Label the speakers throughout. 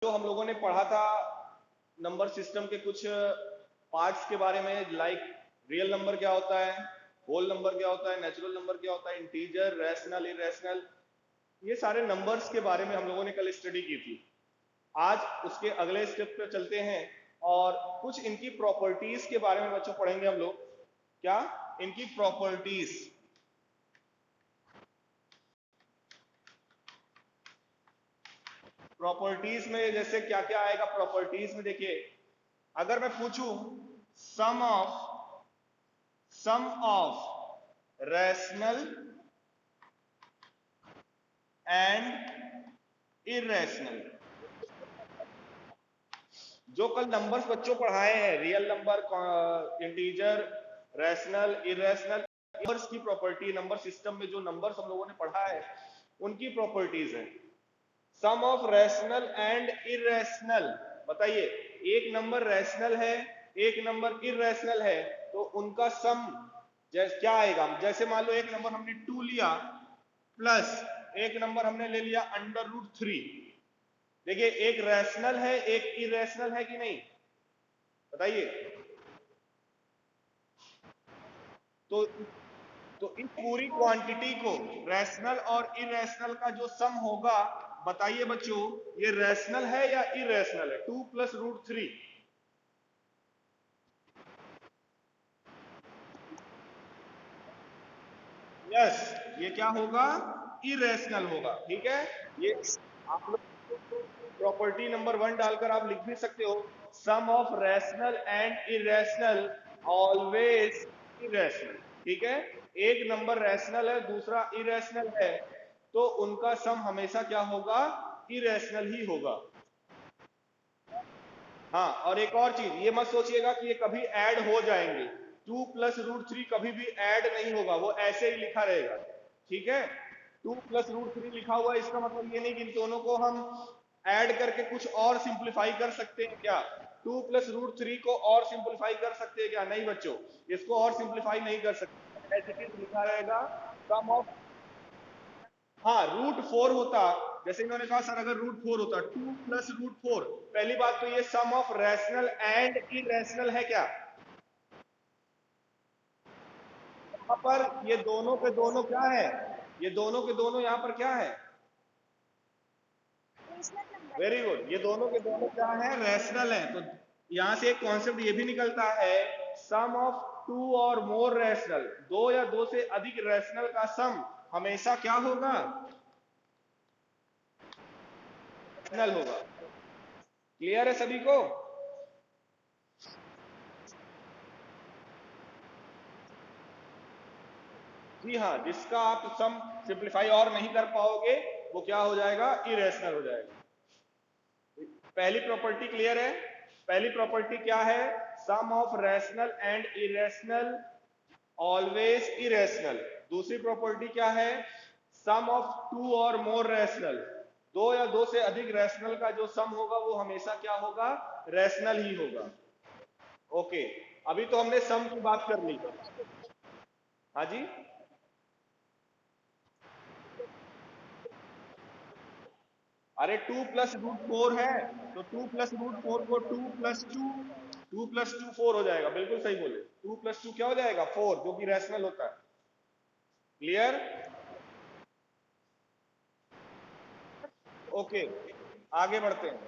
Speaker 1: जो हम लोगों ने पढ़ा था नंबर सिस्टम के कुछ पार्ट्स के बारे में, लाइक रियल नंबर क्या होता है, होल नंबर क्या होता है, नेचुरल नंबर क्या होता है, इंटीजर, रैशनल, इरेशनल, ये सारे नंबर्स के बारे में हम लोगों ने कल स्टडी की थी। आज उसके अगले स्टेप पे चलते हैं और कुछ इनकी प्रॉपर्टीज के बारे में बच्चों पढ़ेंगे हम लोग। क्या इनकी प्रॉपर्टीज, प्रॉपर्टीज में जैसे क्या क्या आएगा प्रॉपर्टीज में, देखिए अगर मैं पूछूं सम ऑफ रैशनल एंड इरेशनल, जो कल नंबर्स बच्चों पढ़ाए हैं, real number, integer, rational, irrational, numbers की प्रॉपर्टी, नंबर सिस्टम में जो नंबर्स हम लोगों ने पढ़ा है उनकी प्रॉपर्टीज है। Sum of rational and irrational, बताइए एक नंबर रैशनल है, एक नंबर इरेशनल है, तो उनका सम क्या आएगा? जैसे मान लो एक नंबर हमने 2 लिया प्लस एक नंबर हमने ले लिया √3। देखिए एक रैशनल है एक इरेशनल है कि नहीं, बताइए। तो इस पूरी क्वांटिटी को, रैशनल और इरेशनल का जो सम होगा, बताइए बच्चों ये रैशनल है या इरेशनल है? 2 + √3, यस, ये क्या होगा? इरेशनल होगा। ठीक है, ये आप लोग प्रॉपर्टी नंबर 1 डालकर आप लिख भी सकते हो, sum of rational and irrational always irrational. ठीक है, एक नंबर रैशनल है दूसरा इरेशनल है, तो उनका सम हमेशा क्या होगा? इरेशनल ही होगा। हाँ, और एक और चीज ये मत सोचिएगा कि ये कभी ऐड हो जाएंगे, 2 + √3 कभी भी ऐड नहीं होगा, वो ऐसे ही लिखा रहेगा। ठीक है, 2 + √3 लिखा हुआ है, इसका मतलब ये नहीं कि इन दोनों को हम ऐड करके कुछ और सिंप्लीफाई कर सकते हैं क्या? 2 + √3 को और सिंप्लीफाई कर सकते हैं क्या? नहीं बच्चों, इसको और सिंप्लीफाई नहीं कर सकते, ऐसे ही लिखा रहेगा सम ऑफ। हाँ, √4 होता, जैसे इन्होंने कहा सर अगर √4 होता, 2 + √4, पहली बात तो ये सम ऑफ रैशनल एंड इरेशनल है क्या? यहाँ पर ये दोनों के दोनों क्या है? ये दोनों के दोनों यहाँ पर क्या है? वेरी गुड, ये दोनों के दोनों क्या है? रैशनल है। तो यहां से एक कॉन्सेप्ट ये भी निकलता है, सम ऑफ 2 और मोर रैशनल, दो या दो से अधिक रैशनल का सम हमेशा क्या होगा? रैशनल होगा। क्लियर है सभी को? जी हाँ, जिसका आप सम सिंप्लीफाई और नहीं कर पाओगे वो क्या हो जाएगा? इरेशनल हो जाएगा। पहली प्रॉपर्टी क्लियर है? पहली प्रॉपर्टी क्या है? Sum of rational and irrational always irrational. दूसरी प्रॉपर्टी क्या है? सम ऑफ 2 और मोर रैशनल, दो या दो से अधिक रैशनल का जो सम होगा वो हमेशा क्या होगा? रैशनल ही होगा। ओके, अभी तो हमने सम की बात कर ली। हाँ जी, अरे 2 + √4 है, तो 2 + √4 को 2 + 2, 2 + 2 4 हो जाएगा। बिल्कुल सही बोले, 2 + 2 क्या हो जाएगा? 4, जो कि रैशनल होता है। क्लियर? ओके, आगे बढ़ते हैं।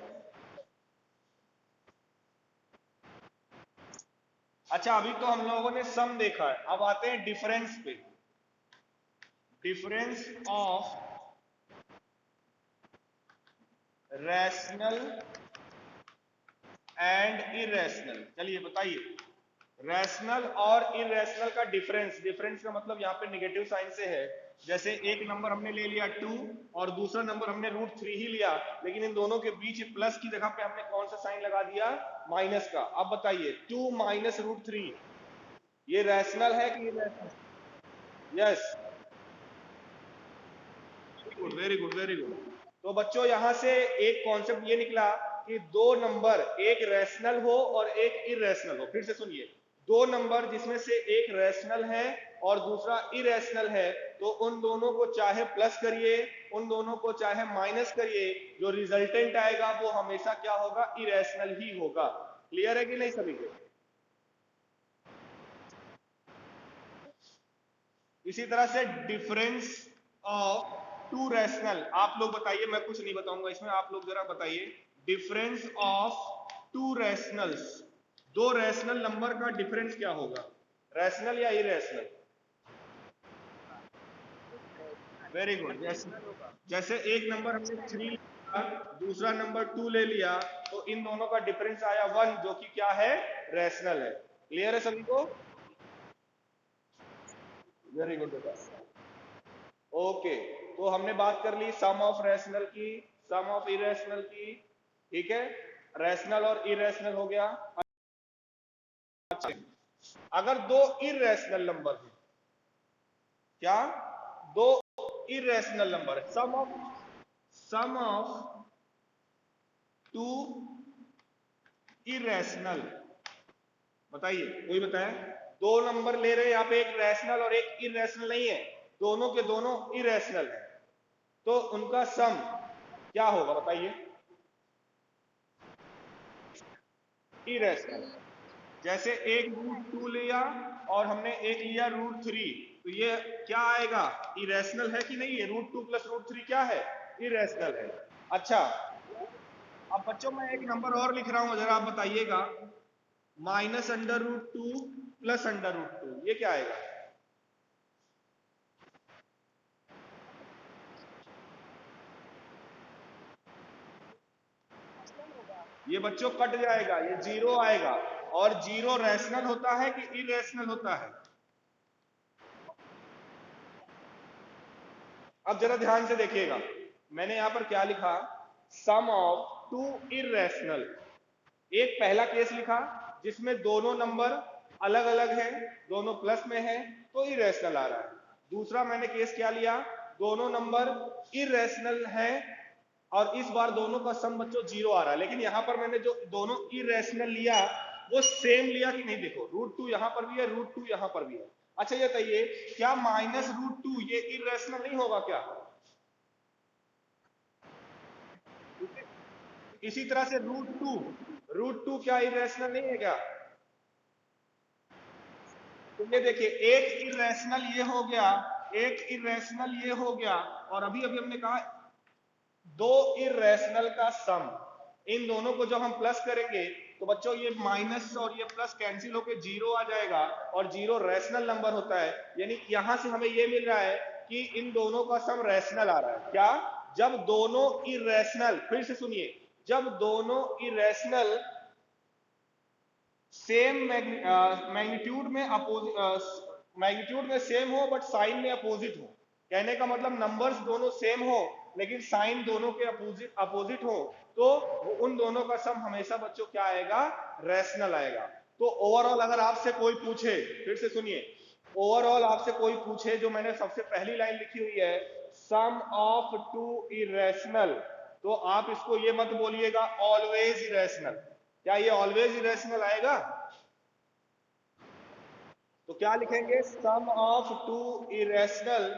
Speaker 1: अच्छा, अभी तो हम लोगों ने सम देखा है, अब आते हैं डिफरेंस पे। Difference of rational and irrational, चलिए बताइए। रैशनल और इरेशनल का डिफरेंस, डिफरेंस का मतलब यहाँ पे नेगेटिव साइन से है। जैसे एक नंबर हमने ले लिया 2 और दूसरा नंबर हमने √3 ही लिया, लेकिन इन दोनों के बीच प्लस की जगह पे हमने कौन सा साइन लगा दिया? माइनस का। अब बताइए 2 - √3, ये रैशनल है कि irrational? Yes, very good, very good, very good. तो बच्चों यहां से एक कॉन्सेप्ट ये निकला कि दो नंबर, एक रैशनल हो और एक इरेशनल हो। फिर से सुनिए, दो नंबर जिसमें से एक रैशनल है और दूसरा इरेशनल है, तो उन दोनों को चाहे प्लस करिए उन दोनों को चाहे माइनस करिए, जो रिजल्टेंट आएगा वो हमेशा क्या होगा, इरेशनल ही होगा। क्लियर है कि नहीं सभी को? इसी तरह से डिफरेंस ऑफ टू रैशनल, आप लोग बताइए, मैं कुछ नहीं बताऊंगा इसमें, आप लोग जरा बताइए। डिफरेंस ऑफ टू रैशनल्स, दो रैशनल नंबर का डिफरेंस क्या होगा, रैशनल या इरेशनल? Very good. जैसे एक नंबर हमने 3 लिया, दूसरा नंबर 2 ले लिया, तो इन दोनों का डिफरेंस आया 1, जो कि क्या है, रैशनल है। क्लियर है सभी को? वेरी गुड बेटा। ओके, तो हमने बात कर ली सम ऑफ रैशनल की, सम ऑफ इरेशनल की, ठीक है, रैशनल और इरेशनल हो गया। अच्छा, अगर दो इरेशनल नंबर है, क्या, दो इरेशनल नंबर है, सम ऑफ टू इरेशनल, बताइए कोई बताए। दो नंबर ले रहे हैं यहाँ पे, एक रैशनल और एक इरेशनल नहीं है, दोनों के दोनों इरेशनल है, तो उनका सम क्या होगा बताइए, इरेशनल। जैसे एक √2 लिया और हमने एक लिया √3, तो ये क्या आएगा, इरेशनल है कि नहीं है, √2 प्लस √3 क्या है, इरेशनल है। अच्छा, अब बच्चों मैं एक नंबर और लिख रहा हूं, जरा आप बताइएगा, -√2 प्लस √2, ये क्या आएगा? ये बच्चों कट जाएगा, ये जीरो आएगा। और जीरो रैशनल होता है कि इरेशनल होता है? अब जरा ध्यान से देखिएगा, मैंने यहां पर क्या लिखा, सम ऑफ टू इरेशनल। एक पहला केस लिखा जिसमें दोनों नंबर अलग अलग हैं, दोनों प्लस में हैं, तो इरेशनल आ रहा है। दूसरा मैंने केस क्या लिया, दोनों नंबर इरेशनल हैं और इस बार दोनों का सम बच्चों जीरो आ रहा है, लेकिन यहां पर मैंने जो दोनों इरेशनल लिया वो सेम लिया कि नहीं, देखो √2 यहां पर भी है, √2 यहां पर भी है। अच्छा ये बताइए, क्या -√2 ये इरेशनल नहीं होगा क्या? इसी तरह से √2 क्या इरेशनल नहीं है क्या? तो ये देखिए, एक इरेशनल ये हो गया, एक इरेशनल ये हो गया, और अभी अभी हमने कहा दो इरेशनल का सम, इन दोनों को जब हम प्लस करेंगे तो बच्चों ये माइनस और ये प्लस कैंसिल होकर जीरो आ जाएगा, और जीरो रैशनल नंबर होता है, यानी यहां से हमें ये मिल रहा है कि इन दोनों का सम रैशनल आ रहा है। क्या, जब दोनों इरेशनल, फिर से सुनिए, जब दोनों इरेशनल सेम मैग्नीट्यूड में मैग्नीट्यूड में सेम हो बट साइन में अपोजिट हो, कहने का मतलब नंबर्स दोनों सेम हो लेकिन साइन दोनों के अपोजिट अपोजिट हो, तो उन दोनों का सम हमेशा बच्चों क्या आएगा, रैशनल आएगा। तो ओवरऑल अगर आपसे कोई पूछे, फिर से सुनिए, ओवरऑल आपसे कोई पूछे, जो मैंने सबसे पहली लाइन लिखी हुई है, सम ऑफ टू इरेशनल, तो आप इसको ये मत बोलिएगा ऑलवेज इरेशनल। क्या ये ऑलवेज इरेशनल आएगा? तो क्या लिखेंगे, sum of two irrational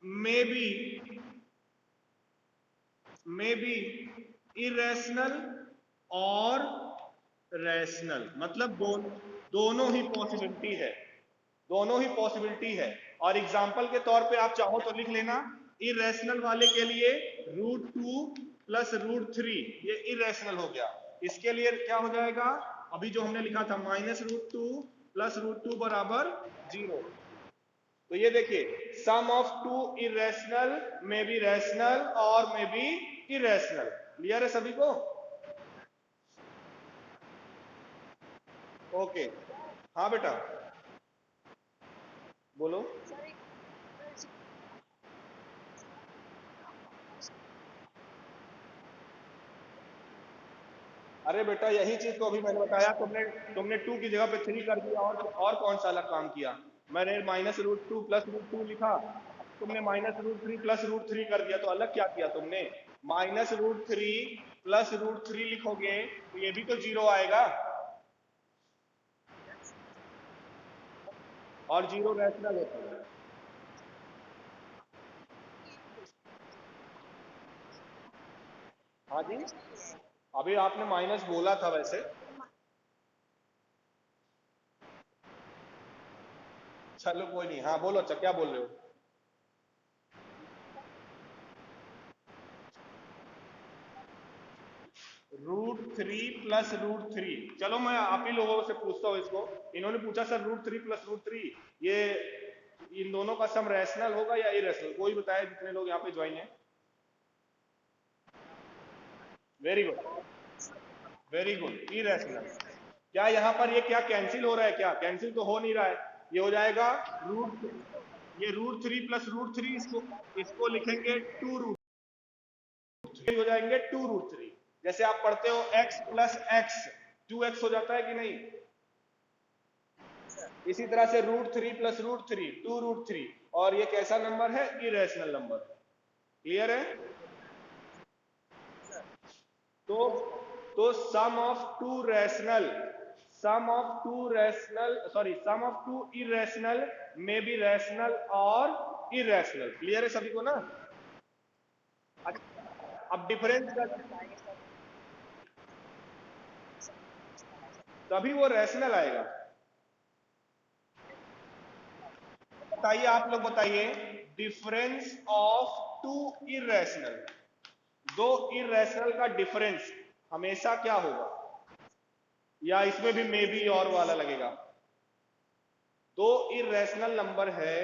Speaker 1: may be irrational और रैशनल, मतलब दोनों ही पॉसिबिलिटी है, दोनों ही पॉसिबिलिटी है। और एग्जाम्पल के तौर पे आप चाहो तो लिख लेना, इरेशनल वाले के लिए √2 प्लस √3 ये इरेशनल हो गया, इसके लिए क्या हो जाएगा, अभी जो हमने लिखा था -√2 प्लस √2 बराबर 0। तो ये देखिए, सम of two irrational may be rational और में बी इरेशनल। क्लियर है सभी को? ओके, हाँ बेटा बोलो। अरे बेटा यही चीज तो अभी मैंने बताया, तुमने तुमने 2 की जगह पे 3 कर दिया, और कौन सा अलग काम किया? मैंने -√2 प्लस √2 लिखा, तुमने -√3 प्लस √3 कर दिया, तो अलग क्या किया तुमने, -√3 प्लस √3 लिखोगे तो ये भी तो जीरो आएगा, और जीरो रैशनल होता है। हाँ जी, अभी आपने माइनस बोला था वैसे। चलो कोई नहीं, हाँ बोलो, अच्छा क्या बोल रहे हो? √3 + √3। चलो मैं आप ही लोगों से पूछता हूँ इसको। इन्होंने पूछा सर √3 + √3 ये इन दोनों का सम रैशनल होगा या इरेशनल? कोई बताए जितने लोग यहाँ पे ज्वाइन है। Very good, very good, irrational. क्या यहाँ पर ये क्या कैंसिल हो रहा है? क्या कैंसिल तो हो नहीं रहा है। ये हो जाएगा रूट, ये √3 + √3, इसको लिखेंगे 2√3 हो जाएंगे 2√3। जैसे आप पढ़ते हो x + x 2x हो जाता है कि नहीं? इसी तरह से √3 + √3 2√3। और ये कैसा नंबर है? Irrational number. क्लियर है? तो sum of two rational, sum of two irrational may be rational और इरेशनल। क्लियर है सभी को ना? अब डिफरेंस कर, तभी वो रैशनल आएगा। बताइए आप लोग, बताइए डिफरेंस ऑफ टू इरेशनल, दो इरेशनल का डिफरेंस हमेशा क्या होगा? या इसमें भी मे बी और वाला लगेगा? दो इरेशनल नंबर है,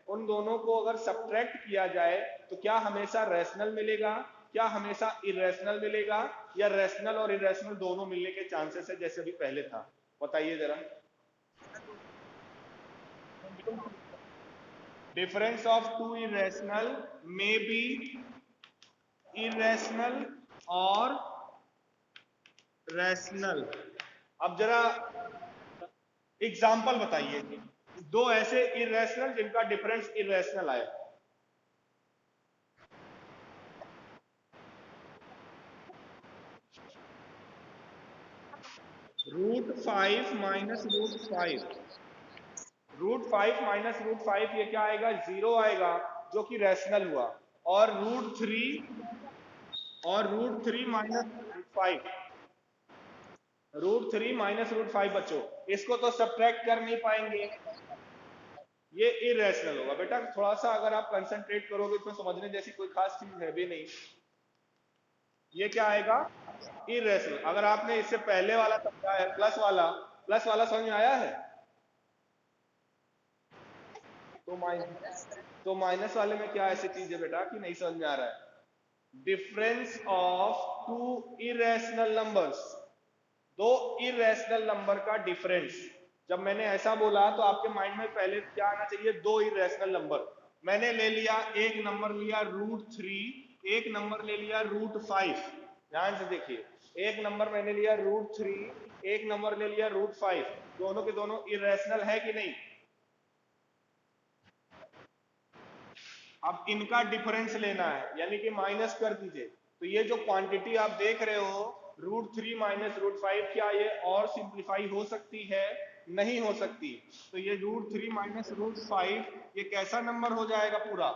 Speaker 1: उन दोनों को अगर सब्ट्रैक्ट किया जाए तो क्या हमेशा रैशनल मिलेगा, क्या हमेशा इरेशनल मिलेगा, या रैशनल और इरेशनल दोनों मिलने के चांसेस है जैसे भी पहले था? बताइए जरा। Difference of two irrational may be irrational और रैशनल। अब जरा एग्जाम्पल बताइए, दो ऐसे इरेशनल जिनका डिफरेंस इरेशनल आए। √5 - √5, √5 - √5 ये क्या आएगा? 0 आएगा, जो कि रैशनल हुआ। और √3 - √5, √3 - √5 बच्चों, इसको तो सब्ट्रैक्ट कर नहीं पाएंगे, ये इरेशनल होगा। बेटा थोड़ा सा अगर आप कंसंट्रेट करोगे तो समझने जैसी कोई खास चीज है भी नहीं। ये क्या आएगा? इरेशनल। अगर आपने इससे पहले वाला समझा है, प्लस वाला समझ में आया है? तो माइनस वाले में क्या ऐसी चीज है बेटा कि नहीं समझ में आ रहा है? Difference of two irrational numbers, दो इरेशनल नंबर का डिफरेंस। जब मैंने ऐसा बोला तो आपके माइंड में पहले क्या आना चाहिए? दो इरेशनल नंबर। मैंने ले लिया, एक नंबर लिया √3, एक नंबर ले लिया √5। ध्यान से देखिए, एक नंबर मैंने लिया √3, एक नंबर ले लिया √5। दोनों के दोनों इरेशनल है कि नहीं? अब इनका डिफरेंस लेना है, यानी कि माइनस कर दीजिए। तो ये जो क्वांटिटी आप देख रहे हो √3 - √5, क्या ये और सिंप्लीफाई हो सकती है? नहीं हो सकती। तो ये √3 - √5 ये कैसा नंबर हो जाएगा? पूरा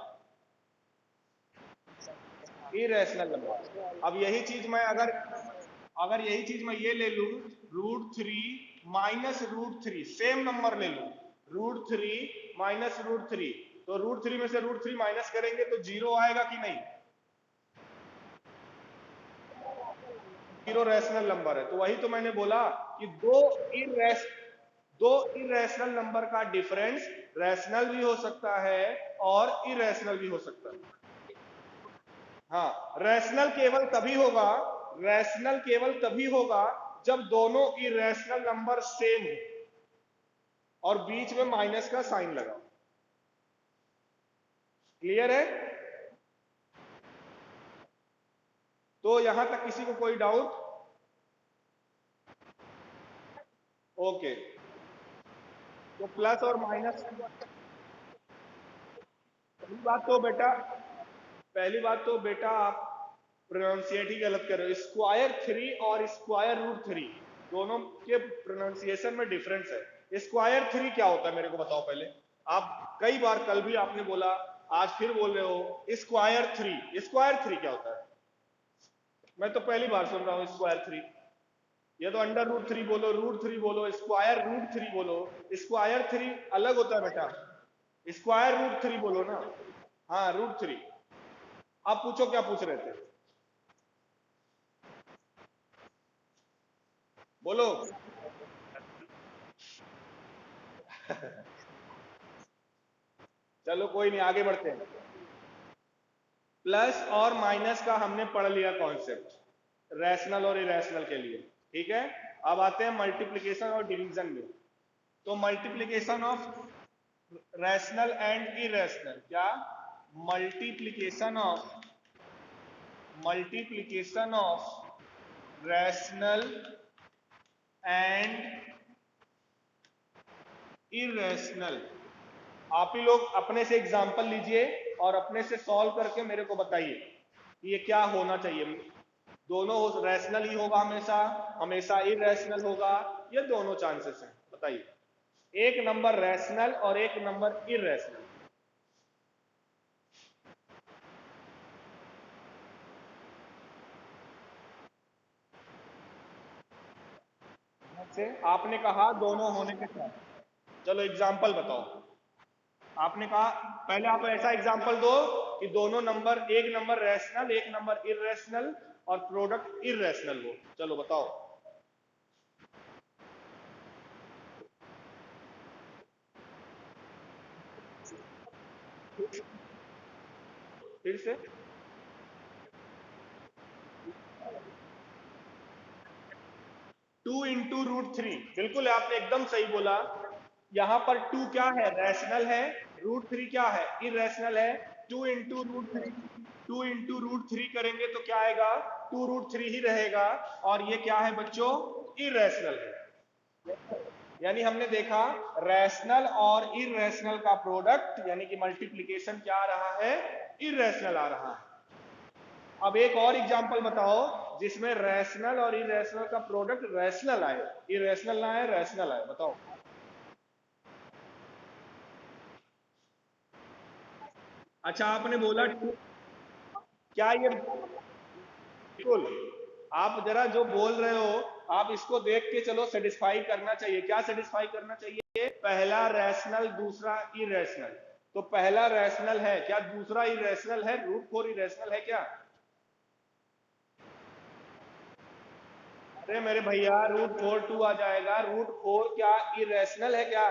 Speaker 1: इरेशनल नंबर। अब यही चीज मैं अगर अगर यही चीज मैं ये ले लूं, √3 - √3, सेम नंबर ले लूं, √3 - √3, तो √3 में से √3 माइनस करेंगे तो 0 आएगा कि नहीं? 0 रैशनल नंबर है। तो वही तो मैंने बोला कि दो इरेशनल नंबर का डिफरेंस रैशनल भी हो सकता है और इरेशनल भी हो सकता है। हाँ, रैशनल केवल तभी होगा जब दोनों इरेशनल नंबर सेम हो और बीच में माइनस का साइन लगा। क्लियर है? तो यहां तक किसी को कोई डाउट? ओके। तो प्लस और माइनस, पहली बात तो बेटा आप प्रोनाउंसिएट ही गलत कर रहे हो। स्क्वायर 3 और स्क्वायर √3 दोनों के प्रोनाउंसिएशन में डिफरेंस है। स्क्वायर 3 क्या होता है मेरे को बताओ पहले। आप कई बार, कल भी आपने बोला, आज फिर बोल रहे हो स्क्वायर 3 क्या होता है? मैं तो पहली बार सुन रहा हूँ स्क्वायर 3। ये तो अंडर रूट 3 बोलो, रूट 3 बोलो, स्क्वायर रूट 3 बोलो। स्क्वायर 3 अलग होता है बेटा, स्क्वायर रूट 3 बोलो ना। हाँ रूट 3। आप पूछो क्या पूछ रहे थे, बोलो। चलो कोई नहीं, आगे बढ़ते हैं। प्लस और माइनस का हमने पढ़ लिया कॉन्सेप्ट, रैशनल और इरेशनल के लिए, ठीक है। अब आते हैं मल्टीप्लिकेशन और डिवीजन में। तो multiplication of rational and irrational, क्या multiplication of rational and irrational. आप ही लोग अपने से एग्जांपल लीजिए और अपने से सॉल्व करके मेरे को बताइए कि ये क्या होना चाहिए। दोनों रैशनल ही होगा हमेशा, हमेशा इरेशनल होगा, ये दोनों चांसेस हैं, बताइए। एक नंबर रैशनल और एक नंबर इरेशनल। से आपने कहा दोनों होने के साथ, चलो एग्जांपल बताओ। आपने कहा पहले आप ऐसा एग्जांपल दो कि दोनों नंबर, एक नंबर रैशनल एक नंबर इरेशनल और प्रोडक्ट इरेशनल हो। चलो बताओ। फिर से। 2 इंटू रूट 3, बिल्कुल आपने एकदम सही बोला। यहां पर 2 क्या है, रैशनल है। रूट 3 क्या है, इरेशनल है। 2 इंटू रूट 3, 2 इंटू रूट 3 करेंगे तो क्या आएगा, 2 रूट 3 ही रहेगा। और ये क्या है बच्चों, इरेशनल है। यानी हमने देखा रैशनल और इरेशनल का प्रोडक्ट यानी कि मल्टीप्लिकेशन क्या आ रहा है, इरेशनल आ रहा है। अब एक और एग्जांपल बताओ जिसमें रैशनल और इरेशनल का प्रोडक्ट रैशनल आए, इरेशनल ना आए, रैशनल आए, बताओ। अच्छा आपने बोला क्या ये, बिल्कुल। आप जरा जो बोल रहे हो, आप इसको देख के चलो, सेटिस्फाई करना चाहिए। क्या सेटिस्फाई करना चाहिए, पहला रैशनल दूसरा इरेशनल। तो पहला रैशनल है, क्या दूसरा इरेशनल है, रूट 4 इरेशनल है क्या। अरे मेरे भैया रूट 4 2 आ जाएगा, रूट 4 क्या इरेशनल है क्या।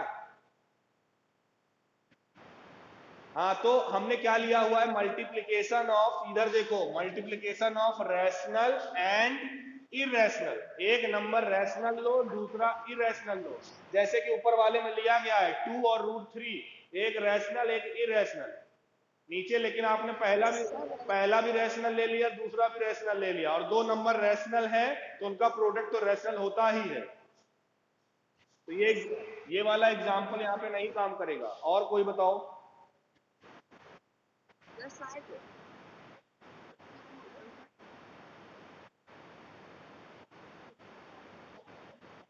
Speaker 1: हाँ तो हमने क्या लिया हुआ है, मल्टीप्लीकेशन ऑफ, इधर देखो, multiplication of rational and irrational. एक नंबर रैशनल लो, दूसरा इरेशनल लो। जैसे कि ऊपर वाले में लिया गया है 2 और रूट 3, एक रैशनल एक इरेशनल। नीचे लेकिन आपने पहला भी रैशनल ले लिया, दूसरा भी रैशनल ले लिया, और दो नंबर रैशनल है तो उनका प्रोडक्ट तो रैशनल होता ही है। तो ये वाला एग्जाम्पल यहाँ पे नहीं काम करेगा। और कोई बताओ।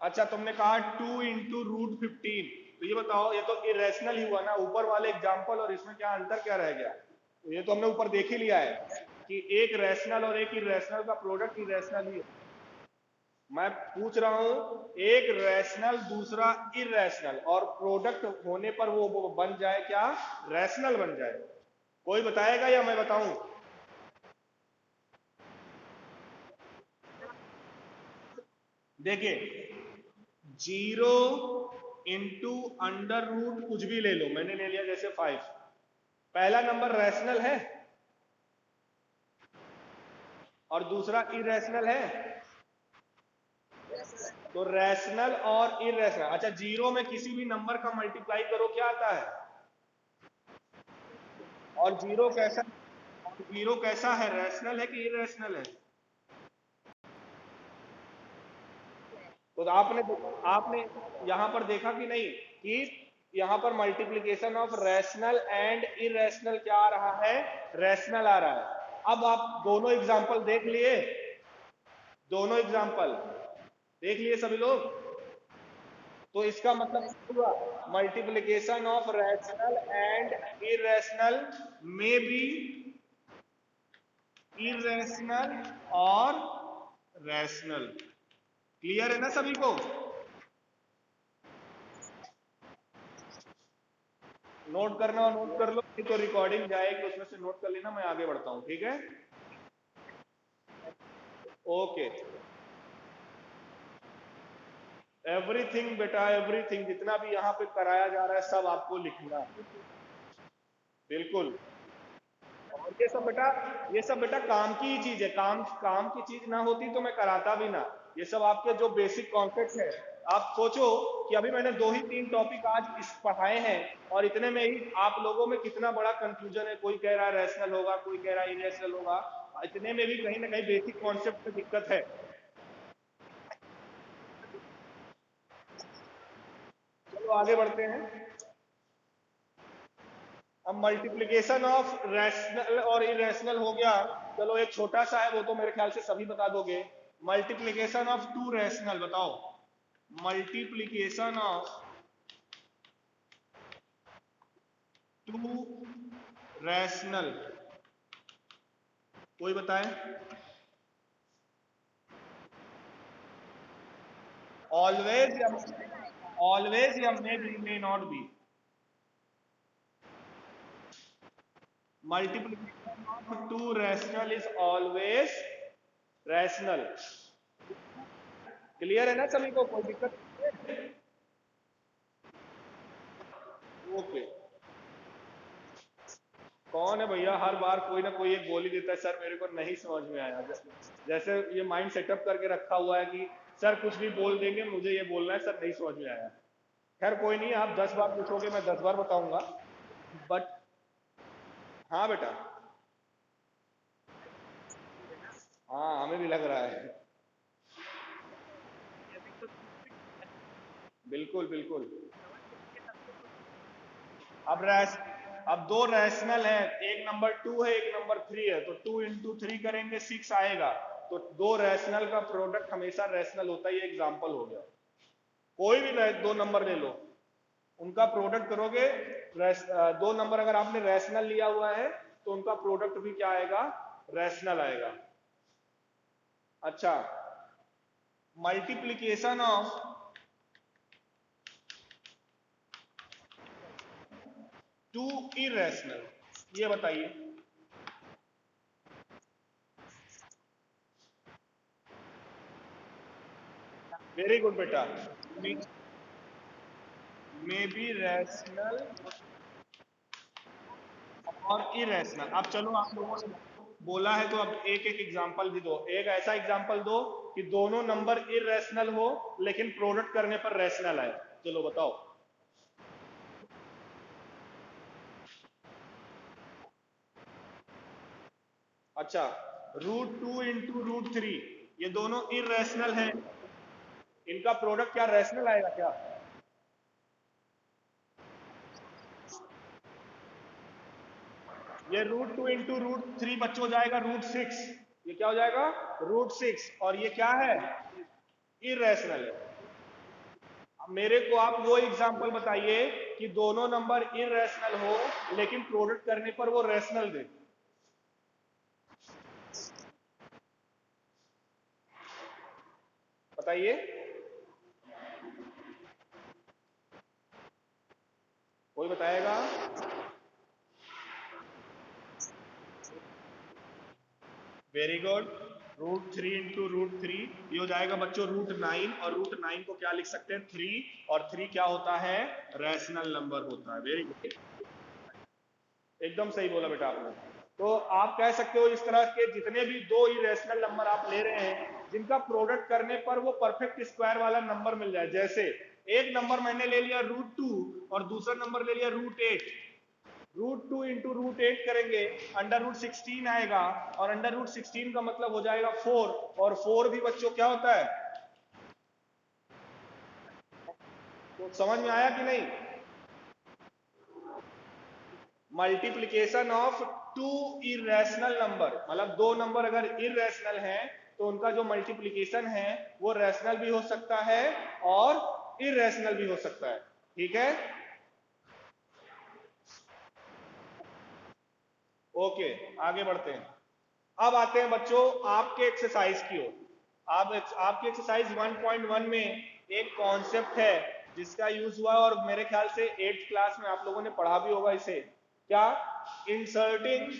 Speaker 1: अच्छा तुमने कहा 2 इंटू रूट 15, तो ये बताओ, ये तो इरेशनल ही हुआ ना, ऊपर वाले एग्जाम्पल और इसमें क्या अंतर क्या रह गया। तो ये तो हमने ऊपर देख ही लिया है कि एक रैशनल और एक इरेशनल का प्रोडक्ट इरेशनल ही है। मैं पूछ रहा हूं एक रैशनल दूसरा इरेशनल और प्रोडक्ट होने पर वो बन जाए क्या, रैशनल बन जाए। कोई बताएगा या मैं बताऊं। देखिए 0 इंटू अंडर रूट कुछ भी ले लो, मैंने ले लिया जैसे 5, पहला नंबर रैशनल है और दूसरा इरेशनल है। तो रैशनल और इरेशनल, अच्छा जीरो में किसी भी नंबर का मल्टीप्लाई करो क्या आता है। और जीरो कैसा है, रैशनल है कि इरेशनल है। तो आपने यहां पर देखा कि नहीं कि यहां पर multiplication of rational and irrational क्या आ रहा है, रैशनल आ रहा है। अब आप दोनों एग्जांपल देख लिए, दोनों एग्जांपल देख लिए सभी लोग। तो इसका मतलब हुआ multiplication of rational and irrational may B irrational और रैशनल। क्लियर है ना सभी को? नोट करना और नोट कर लो, तो रिकॉर्डिंग जाएगी उसमें से नोट कर लेना, मैं आगे बढ़ता हूं, ठीक है? ओके। एवरीथिंग बेटा, एवरीथिंग जितना भी यहाँ पे कराया जा रहा है सब आपको लिखना है। बिल्कुल। और ये सब बेटा काम की ही चीज है, काम काम की चीज ना होती तो मैं कराता भी ना। ये सब आपके जो बेसिक कॉन्सेप्ट है। आप सोचो कि अभी मैंने 2 ही 3 टॉपिक आज इस पढ़ाए हैं और इतने में ही आप लोगों में कितना बड़ा कंफ्यूजन है। कोई कह रहा है रैशनल होगा, कोई कह रहा है इरेशनल होगा। इतने में भी कहीं ना कहीं बेसिक कॉन्सेप्ट में दिक्कत है। चलो आगे बढ़ते हैं। अब मल्टीप्लीकेशन ऑफ रैशनल और इरेशनल हो गया। चलो एक छोटा सा है, वो तो मेरे ख्याल से सभी बता दोगे। मल्टीप्लीकेशन ऑफ टू रैशनल बताओ। मल्टीप्लीकेशन ऑफ टू रैशनल, कोई बताए? ऑलवेज या ऑलवेज या may be may not be? Multiplication of two rational is always rational. Clear है ना सभी को? कोई दिक्कत नहीं है? ओके। कौन है भैया? हर बार कोई ना कोई एक बोल ही देता है सर मेरे को नहीं समझ में आया। जैसे ये माइंड सेटअप करके रखा हुआ है कि सर कुछ भी बोल देंगे, मुझे ये बोलना है सर नहीं समझ में आया। खैर कोई नहीं, आप 10 बार पूछोगे मैं 10 बार बताऊंगा। बट हाँ बेटा। हाँ हमें भी लग रहा है। बिल्कुल बिल्कुल। अब रैश अब 2 रैशनल है, एक नंबर 2 है एक नंबर 3 है, तो 2 × 3 करेंगे 6 आएगा। तो 2 रैशनल का प्रोडक्ट हमेशा रैशनल होता है। ये एग्जाम्पल हो गया। कोई भी 2 नंबर ले लो, उनका प्रोडक्ट करोगे। 2 नंबर अगर आपने रैशनल लिया हुआ है तो उनका प्रोडक्ट भी क्या आएगा? रैशनल आएगा। अच्छा, मल्टीप्लीकेशन ऑफ टू इरेशनल, ये बताइए। वेरी गुड बेटा। मे बी रैशनल और इरेशनल। अब चलो आप लोगों ने बोला है तो अब एक एक एग्जांपल भी दो। एक ऐसा एग्जांपल दो कि दोनों नंबर इरेशनल हो लेकिन प्रोडक्ट करने पर रैशनल आए। चलो बताओ। अच्छा, √2 × √3, ये दोनों इरेशनल हैं। इनका प्रोडक्ट क्या रैशनल आएगा क्या? ये √2 × √3 बच्चों हो जाएगा √6। ये क्या हो जाएगा? √6। और ये क्या है? इरेशनल है। अब मेरे को आप वो एग्जांपल बताइए कि दोनों नंबर इरेशनल हो लेकिन प्रोडक्ट करने पर वो रैशनल दे। बताइए। कोई बताएगा? Very good. √3 × √3, ये हो जाएगा बच्चों √9। और √9 को क्या लिख सकते हैं? 3। और 3 क्या होता है? रैशनल नंबर होता है। वेरी गुड, एकदम सही बोला बेटा आपने। तो आप कह सकते हो इस तरह के जितने भी 2 इरेशनल नंबर आप ले रहे हैं जिनका प्रोडक्ट करने पर वो परफेक्ट स्क्वायर वाला नंबर मिल जाए। जैसे एक नंबर मैंने ले लिया √2 और दूसरा नंबर ले लिया √8। √2 × √8 करेंगे, √16 आएगा। और √16 का मतलब हो जाएगा 4। और 4 भी बच्चों क्या होता है? तो समझ में आया कि नहीं? Multiplication of two irrational number, मतलब 2 नंबर अगर इरेशनल हैं तो उनका जो मल्टीप्लीकेशन है वो रैशनल भी हो सकता है और इरेशनल भी हो सकता है। ठीक है? ओके, आगे बढ़ते हैं। अब आते हैं बच्चों आपके एक्सरसाइज की ओर। आपकी एक्सरसाइज 1.1 में एक कॉन्सेप्ट है जिसका यूज हुआ और मेरे ख्याल से 8th क्लास में आप लोगों ने पढ़ा भी होगा इसे। क्या? Inserting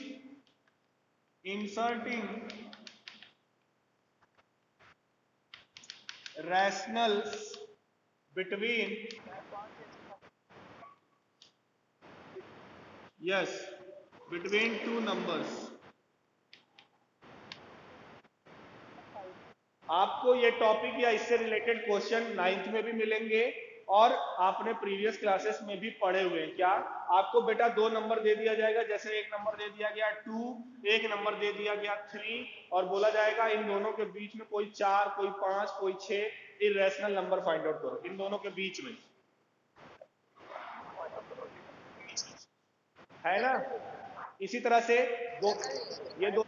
Speaker 1: rationals between two numbers. आपको ये टॉपिक या इससे रिलेटेड क्वेश्चन 9th में भी मिलेंगे और आपने प्रीवियस क्लासेस में भी पढ़े हुए हैं। क्या? आपको बेटा 2 नंबर दे दिया जाएगा, जैसे एक नंबर दे दिया गया 2, एक नंबर दे दिया गया 3, और बोला जाएगा इन दोनों के बीच में कोई 4, कोई 5, कोई 6 इरेशनल नंबर फाइंड आउट करो। इन दोनों के बीच में है ना। इसी तरह से ये दो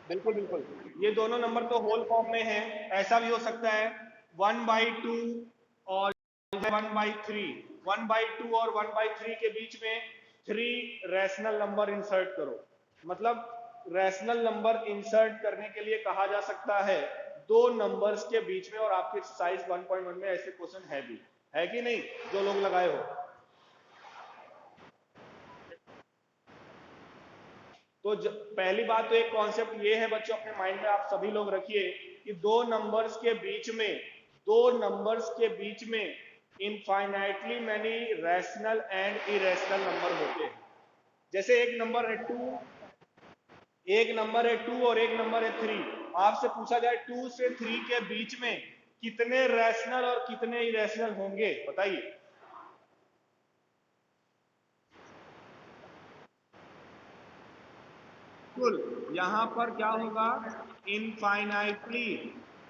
Speaker 1: बिल्कुल बिल्कुल, ये दोनों नंबर तो होल फॉर्म में है। ऐसा भी हो सकता है 1/2 और 1/3। 1/2 और 1/3 के बीच में 3 रैशनल नंबर इंसर्ट करो। मतलब रैशनल नंबर इंसर्ट करने के लिए कहा जा सकता है 2 नंबर्स के बीच में। और आपकी एक्सरसाइज 1.1 में ऐसे क्वेश्चन है भी, है कि नहीं, जो लोग लगाए हो। तो पहली बात तो एक कॉन्सेप्ट ये है बच्चों, अपने माइंड में आप सभी लोग रखिए कि दो नंबर्स के बीच में infinitely many rational and irrational number होते हैं। जैसे एक नंबर है 2 और एक नंबर है 3। आपसे पूछा जाए 2 से 3 के बीच में कितने रैशनल और कितने इरेशनल होंगे, बताइए। यहां पर क्या होगा?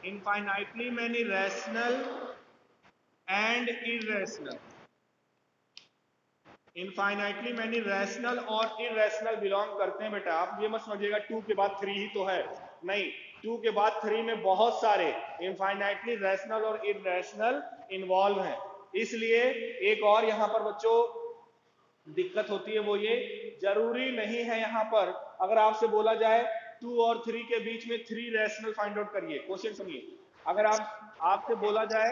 Speaker 1: Infinitely many rational and irrational. Infinitely many rational और इरेशनल बिलोंग करते हैं। बेटा आप ये मत समझिएगा 2 के बाद 3 ही तो है, नहीं। 2 के बाद 3 में बहुत सारे इनफाइनाइटली रैशनल और इरेशनल इन्वॉल्व हैं। इसलिए एक और यहां पर बच्चों दिक्कत होती है, वो ये जरूरी नहीं है यहां पर अगर आपसे बोला जाए 2 और 3 के बीच में 3 रैशनल फाइंड आउट करिए। क्वेश्चन सुनिए, अगर आपसे बोला जाए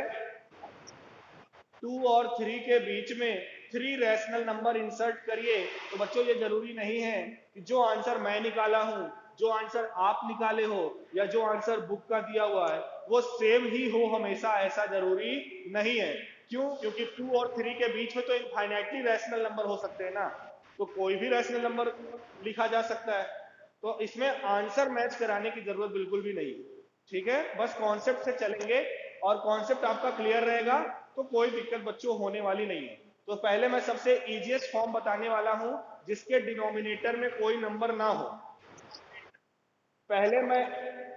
Speaker 1: 2 और 3 के बीच में 3 रैशनल नंबर इंसर्ट करिए, तो बच्चों ये जरूरी नहीं है कि जो आंसर मैं निकाला हूं, जो आंसर आप निकाले हो, या जो आंसर बुक का दिया हुआ है वो सेम ही हो हमेशा। ऐसा जरूरी नहीं है। क्यों? क्योंकि 2 और 3 के बीच में तो इनफाइनाइटली रैशनल नंबर हो सकते हैं ना, तो कोई भी रैशनल नंबर लिखा जा सकता है। तो इसमें आंसर मैच कराने की जरूरत बिल्कुल भी नहीं। ठीक है, बस कॉन्सेप्ट से चलेंगे और कॉन्सेप्ट आपका क्लियर रहेगा तो कोई दिक्कत बच्चों होने वाली नहीं है। तो पहले मैं सबसे इजीएस्ट फॉर्म बताने वाला हूं जिसके डिनोमिनेटर में कोई नंबर ना हो। पहले मैं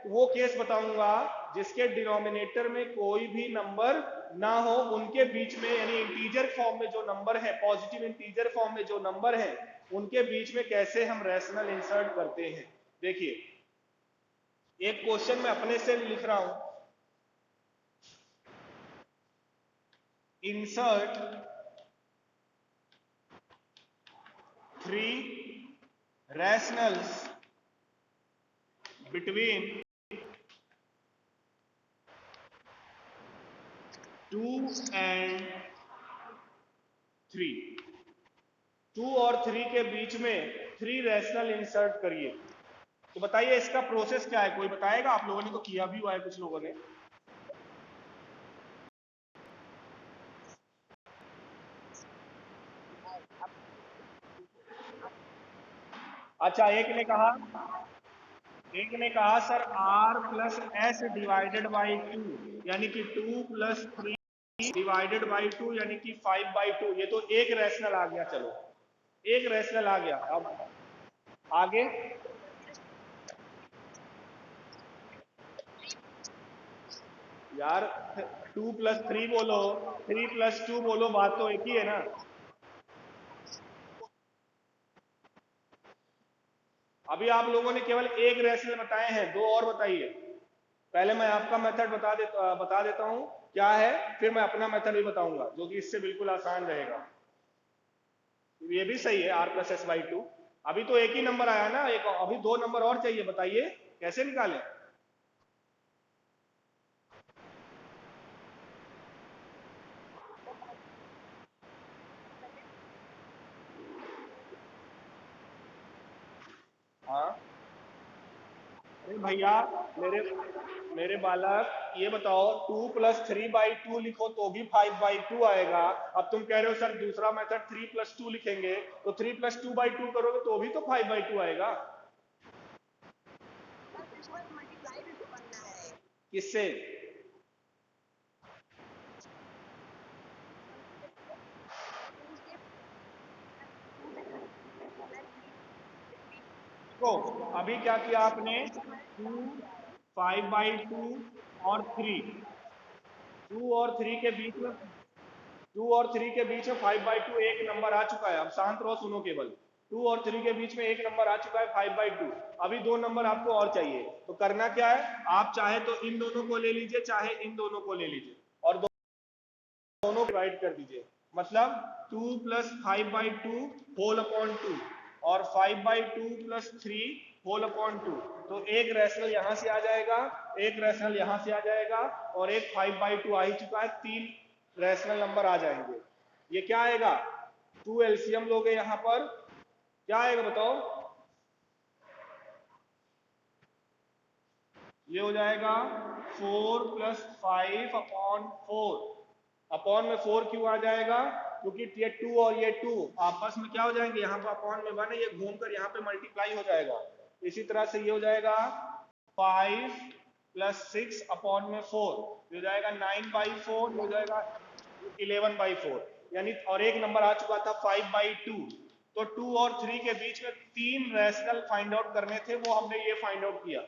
Speaker 1: वो केस बताऊंगा जिसके डिनोमिनेटर में कोई भी नंबर ना हो, उनके बीच में यानी इंटीजर फॉर्म में जो नंबर है, पॉजिटिव इंटीजर फॉर्म में जो नंबर है, उनके बीच में कैसे हम रैशनल इंसर्ट करते हैं। देखिए एक क्वेश्चन मैं अपने से लिख रहा हूं, इंसर्ट 3 रैशनल्स between 2 and 3। 2 और 3 के बीच में 3 रैशनल इंसर्ट करिए। तो बताइए इसका प्रोसेस क्या है, कोई बताएगा? आप लोगों ने तो किया भी हुआ है, कुछ लोगों ने। अच्छा, एक ने कहा सर r+s डिवाइडेड बाई 2 यानी कि 2+3 डिवाइडेड बाई 2 यानी कि 5/2। ये तो एक रैशनल आ गया, चलो एक रैशनल आ गया। अब आगे यार 2+3 बोलो, 3+2 बोलो, बात तो एक ही है ना। अभी आप लोगों ने केवल एक रैशनल बताए हैं, दो और बताइए। पहले मैं आपका मेथड बता देता हूं क्या है, फिर मैं अपना मेथड भी बताऊंगा जो कि इससे बिल्कुल आसान रहेगा। ये भी सही है r+s/2। अभी तो एक ही नंबर आया ना, एक अभी 2 नंबर और चाहिए, बताइए कैसे निकालें। हाँ अरे भैया, मेरे मेरे बालक, ये बताओ 2 + 3/2 लिखो तो भी 5/2 आएगा। अब तुम कह रहे हो सर दूसरा मेथड 3 + 2 लिखेंगे, तो 3 + 2/2 करोगे तो भी तो 5/2 आएगा। किससे? तो अभी क्या किया आपने, 2, 5/2 और 3, 2 और 3 के बीच में, 5/2 एक नंबर आ चुका है। अब शांत रहो, सुनो केवल। 2 और 3 के बीच में एक नंबर आ चुका है 5/2। अभी 2 नंबर आपको और चाहिए, तो करना क्या है, आप चाहे तो इन दोनों को ले लीजिए, चाहे इन दोनों को ले लीजिए और दोनों डिवाइड कर दीजिए। मतलब 2 + 5/2 होल अपॉन 2 और 5/2 + 3 होल अपॉन 2। तो एक रैशनल यहां से आ जाएगा, एक रैशनल यहां से आ जाएगा और एक 5/2 आ ही चुका है, 3 रैशनल नंबर आ जाएंगे। ये क्या आएगा, 2 एलसीएम लोगे यहां पर, क्या आएगा बताओ। ये हो जाएगा 4 + 5/4। अपॉन में 4 क्यों आ जाएगा, क्योंकि ये 2 और ये 2 आपस में क्या हो जाएंगे, यहाँ पर अपॉन में 1 है, ये घूमकर यहाँ पे मल्टीप्लाई हो जाएगा। इसी तरह से ये हो जाएगा 5 + 6/4, हो जाएगा 9/4, हो जाएगा 11/4, यानी और एक नंबर आ चुका था 5/2। तो 2 और 3 के बीच में 3 रैशनल फाइंड आउट करने थे, वो हमने ये फाइंड आउट किया।